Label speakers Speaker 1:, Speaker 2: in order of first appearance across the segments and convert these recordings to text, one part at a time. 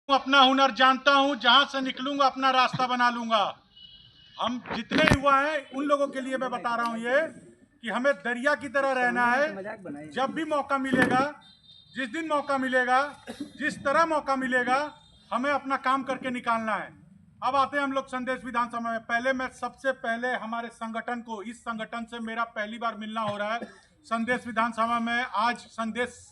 Speaker 1: अपना हुनर जानता हूं, जहां से निकलूंगा अपना रास्ता बना लूंगा। हम जितने युवा हैं उन लोगों के लिए मैं बता रहा हूं ये कि हमें दरिया की तरह रहना है। जब भी मौका मिलेगा, जिस दिन मौका मिलेगा, जिस तरह मौका मिलेगा, हमें अपना काम करके निकालना है। अब आते हैं हम लोग संदेश विधानसभा में। पहले मैं सबसे पहले हमारे संगठन को, इस संगठन से मेरा पहली बार मिलना हो रहा है संदेश विधानसभा में। आज संदेश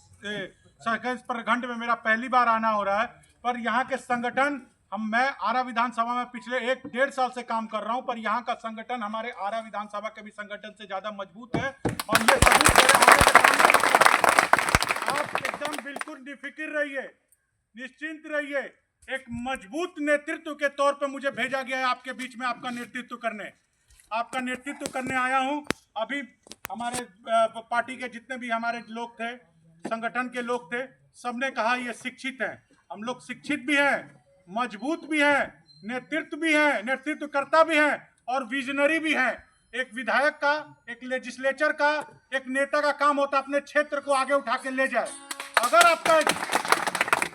Speaker 1: प्रखंड में मेरा पहली बार आना हो रहा है, पर यहाँ के संगठन, मैं आरा विधानसभा में पिछले 1-1.5 साल से काम कर रहा हूं, पर यहाँ का संगठन हमारे आरा विधानसभा के भी संगठन से ज्यादा मजबूत है। और ये सबूत मेरे आने के सामने। आप एकदम बिल्कुल निफिक्र रहिए, निश्चिंत रहिए। एक मजबूत नेतृत्व के तौर पे मुझे भेजा गया है आपके बीच में आपका नेतृत्व करने आया हूं। अभी हमारे पार्टी के जितने भी हमारे लोग थे, संगठन के लोग थे, सबने कहा ये शिक्षित है। हम लोग शिक्षित भी हैं, मजबूत भी हैं, नेतृत्व भी है, नेतृत्वकर्ता भी हैं और विजनरी भी हैं। एक विधायक का, एक लेजिस्लेचर का, एक नेता का काम होता है अपने क्षेत्र को आगे उठा के ले जाए। अगर आपका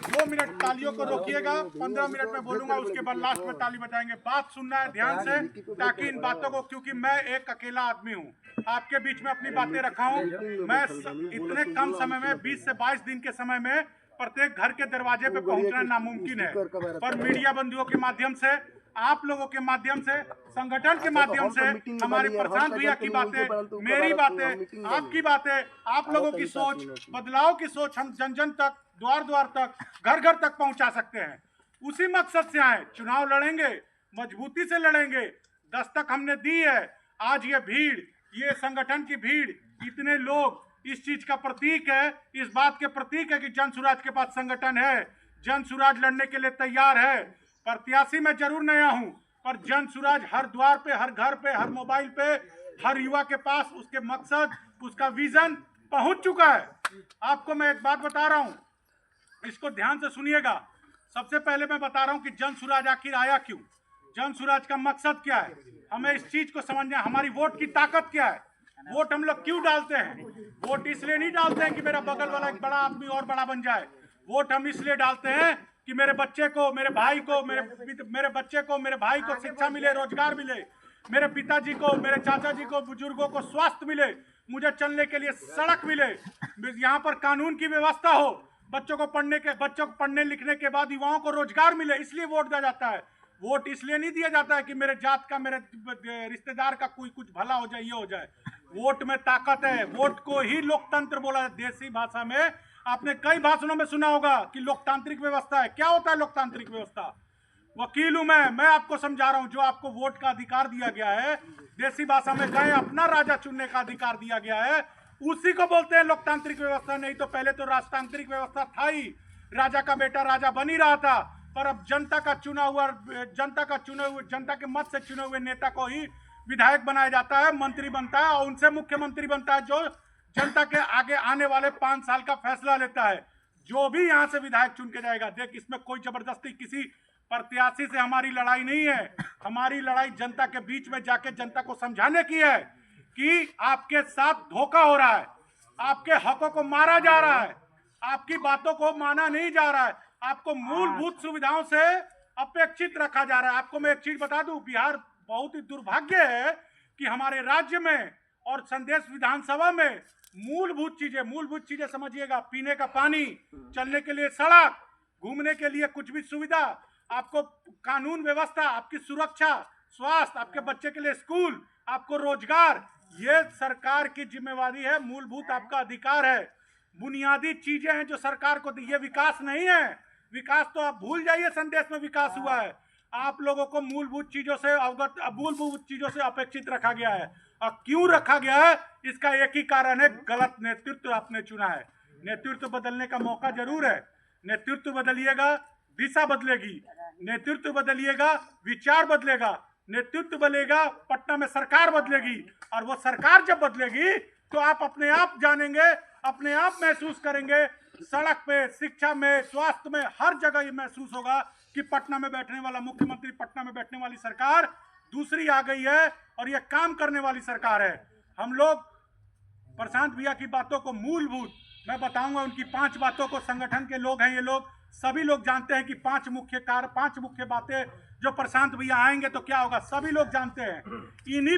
Speaker 1: 2 मिनट तालियों को रोकिएगा, 15 मिनट में बोलूंगा, उसके बाद लास्ट में ताली बजाएंगे। बात सुनना है ध्यान से, ताकि इन बातों को, क्योंकि मैं एक अकेला आदमी हूं, आपके बीच में अपनी बातें रखा हूं। मैं इतने कम समय में, 20 से 22 दिन के समय में प्रत्येक घर के दरवाजे पे पहुंचना नामुमकिन है, पर मीडिया बंधुओं के माध्यम से, आप लोगों के माध्यम से, संगठन के माध्यम से, हमारी प्रशांत भैया की बातें, मेरी बातें, आपकी बातें, आप लोगों की सोच, बदलाव की सोच हम जन जन तक, द्वार द्वार तक, घर घर तक पहुंचा सकते हैं। उसी मकसद से आए, चुनाव लड़ेंगे, मजबूती से लड़ेंगे। दस्तक हमने दी है। आज ये भीड़, ये संगठन की भीड़, इतने लोग इस चीज का प्रतीक है, इस बात के प्रतीक है कि जन सुराज के पास संगठन है, जन सुराज लड़ने के लिए तैयार है। प्रत्याशी मैं जरूर नया हूं, पर जन सुराज हर द्वार पे, हर घर पे, हर मोबाइल पे, हर युवा के पास उसके मकसद, उसका विजन पहुंच चुका है। आपको मैं एक बात बता रहा हूं, इसको ध्यान से सुनिएगा। सबसे पहले मैं बता रहा हूं कि जन सुराज आखिर आया क्यों, जन सुराज का मकसद क्या है। हमें इस चीज को समझना है, हमारी वोट की ताकत क्या है। वोट हम लोग क्यों डालते हैं? वोट इसलिए नहीं डालते हैं कि मेरा बगल वाला एक बड़ा आदमी और बड़ा बन जाए। वोट हम इसलिए डालते हैं कि मेरे बच्चे को, मेरे भाई को, मेरे बच्चे को, मेरे भाई को शिक्षा मिले, रोजगार मिले, मेरे पिताजी को, मेरे चाचा जी को, बुजुर्गों को स्वास्थ्य मिले, मुझे चलने के लिए सड़क मिले, यहाँ पर कानून की व्यवस्था हो, बच्चों को पढ़ने लिखने के बाद युवाओं को रोजगार मिले। इसलिए वोट दिया जाता है। वोट इसलिए नहीं दिया जाता है कि मेरे जात का, मेरे रिश्तेदार का कोई कुछ भला हो जाए, ये हो जाए। वोट में ताकत है। वोट को ही लोकतंत्र बोला है देसी भाषा में। आपने कई भाषणों में सुना होगा कि लोकतांत्रिक व्यवस्था है। क्या होता है लोकतांत्रिक व्यवस्था? वकील हूं मैं आपको समझा रहा हूं। जो आपको वोट का अधिकार दिया गया है, देसी भाषा में कहें अपना राजा चुनने का अधिकार दिया गया है, उसी को बोलते हैं लोकतांत्रिक व्यवस्था। नहीं तो पहले तो राजतांत्रिक व्यवस्था था ही, राजा का बेटा राजा बन ही रहा था। पर अब जनता के मत से चुने हुए नेता को ही विधायक बनाया जाता है, मंत्री बनता है, और उनसे मुख्यमंत्री बनता है, जो जनता के आगे आने वाले 5 साल का फैसला लेता है। जो भी यहाँ से विधायक चुन के जाएगा, देख, इसमें कोई जबरदस्ती किसी प्रत्याशी से हमारी लड़ाई नहीं है। हमारी लड़ाई जनता के बीच में जाके जनता को समझाने की है कि आपके साथ धोखा हो रहा है, आपके हकों को मारा जा रहा है, आपकी बातों को माना नहीं जा रहा है, आपको मूलभूत सुविधाओं से अपेक्षित रखा जा रहा है। आपको मैं एक चीज बता दूं, बिहार बहुत ही दुर्भाग्य है कि हमारे राज्य में और संदेश विधानसभा में मूलभूत चीजें समझिएगा, पीने का पानी, चलने के लिए सड़क, घूमने के लिए कुछ भी सुविधा, आपको कानून व्यवस्था, आपकी सुरक्षा, स्वास्थ्य, आपके बच्चे के लिए स्कूल, आपको रोजगार, ये सरकार की जिम्मेवारी है, मूलभूत आपका अधिकार है। बुनियादी चीजें हैं जो सरकार को, ये विकास नहीं है। विकास तो आप भूल जाइए, संदेश में विकास हुआ है। आप लोगों को मूलभूत चीजों से अपेक्षित रखा गया है। और क्यों रखा गया है, इसका एक ही कारण है, गलत नेतृत्व आपने चुना है। नेतृत्व बदलने का मौका जरूर है। नेतृत्व बदलिएगा, दिशा बदलेगी। नेतृत्व बदलिएगा, विचार बदलेगा। नेतृत्व बदलेगा, पटना में सरकार बदलेगी। और वो सरकार जब बदलेगी तो आप अपने आप जानेंगे, अपने आप महसूस करेंगे, सड़क पे, शिक्षा में, स्वास्थ्य में, हर जगह ये महसूस होगा कि पटना में बैठने वाला मुख्यमंत्री, पटना में बैठने वाली सरकार दूसरी आ गई है और ये काम करने वाली सरकार है। हम लोग प्रशांत भैया की बातों को मूलभूत मैं बताऊंगा, उनकी 5 बातों को, संगठन के लोग हैं ये लोग, सभी लोग जानते हैं कि पांच मुख्य बातें जो प्रशांत भैया आएंगे तो क्या होगा, सभी लोग जानते हैं। इन्हीं